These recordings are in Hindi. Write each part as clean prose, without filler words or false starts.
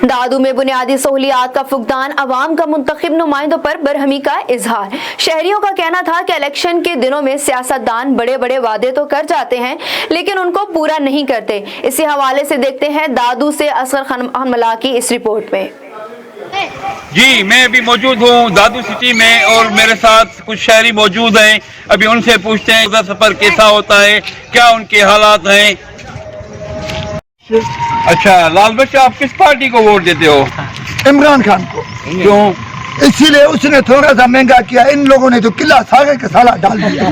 दादू में बुनियादी सहूलियात का फुकदान, अवाम का मुंतखब नुमाइंदों पर बरहमी का इजहार। शहरियों का कहना था कि इलेक्शन के दिनों में सियासतदान बड़े बड़े वादे तो कर जाते हैं लेकिन उनको पूरा नहीं करते। इसी हवाले से देखते हैं दादू से असगर खान मला की इस रिपोर्ट में। जी, मैं अभी मौजूद हूँ दादू सिटी में और मेरे साथ कुछ शहरी मौजूद हैं। अभी उनसे पूछते हैं कि सफर कैसा होता है, क्या उनके हालात हैं। अच्छा लाल बच्चा, आप किस पार्टी को वोट देते हो? इमरान खान को। क्यों? इसीलिए उसने थोड़ा सा महंगा किया। इन लोगों ने तो किला सागे का साला डाल दिया।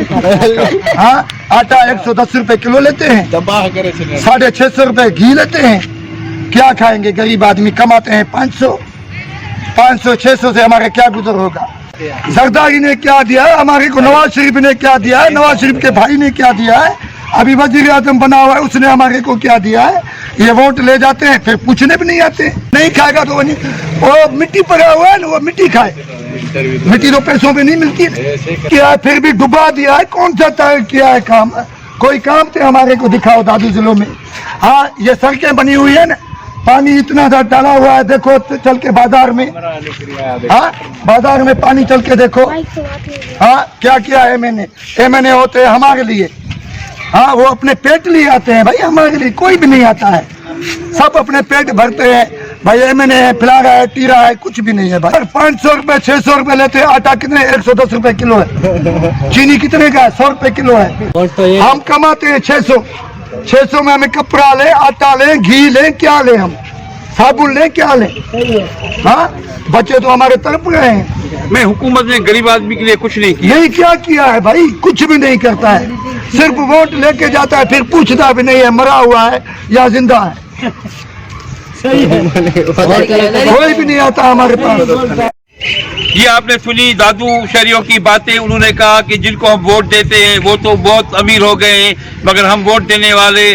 हाँ, आटा 110 रुपए किलो लेते हैं, 650 रुपए घी लेते हैं। क्या खाएंगे? गरीब आदमी कमाते हैं 500 600 से हमारे क्या गुजर होगा। जरदारी ने क्या दिया है हमारे को, नवाज शरीफ ने क्या दिया है, नवाज शरीफ के भाई ने क्या दिया है, अभी वजीर आजम बना हुआ है उसने हमारे को क्या दिया है। ये वोट ले जाते हैं फिर पूछने भी नहीं आते। नहीं खाएगा तो वो मिट्टी पड़ा हुआ है ना, वो मिट्टी खाए। मिट्टी तो पैसों पे नहीं मिलती क्या, फिर भी डुबा दिया है। कौन सा किया है काम? कोई काम तो हमारे को दिखाओ दादू जिलों में। हाँ, ये सड़कें बनी हुई है ना, पानी इतना सा डाला हुआ है, देखो चल के बाजार में। हाँ, बाजार में पानी चल के देखो। हाँ, क्या किया है मैंने होते हैं हमारे लिए। हाँ, वो अपने पेट लिए आते हैं भाई, हमारे लिए कोई भी नहीं आता है। सब अपने पेट भरते हैं भाई। मैंने फैला रहा है, टीरा है, कुछ भी नहीं है भाई। 500 रुपए 600 रुपए लेते हैं। आटा कितने? 110 रुपए किलो है। चीनी कितने का है? 100 रुपए किलो है। हम कमाते हैं 600 में हमें कपड़ा ले, आटा ले, घी ले, क्या ले, हम साबुन ले, क्या ले। हाँ, बच्चे तो हमारे तरफ गए हैं। मैं हुकूमत ने गरीब आदमी के लिए कुछ नहीं किया। यही क्या किया है भाई? कुछ भी नहीं करता है, सिर्फ वोट लेके जाता है, फिर पूछता भी नहीं है मरा हुआ है या जिंदा है। सही है, कोई भी नहीं आता हमारे पास। ये आपने सुनी दादू शहरियों की बातें। उन्होंने कहा कि जिनको हम वोट देते हैं वो तो बहुत अमीर हो गए हैं, मगर हम वोट देने वाले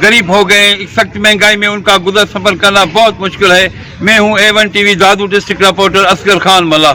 गरीब हो गए। इस सख्त महंगाई में उनका गुजर सफर करना बहुत मुश्किल है। मैं हूं A1 TV दादू डिस्ट्रिक्ट रिपोर्टर असगर खान मला।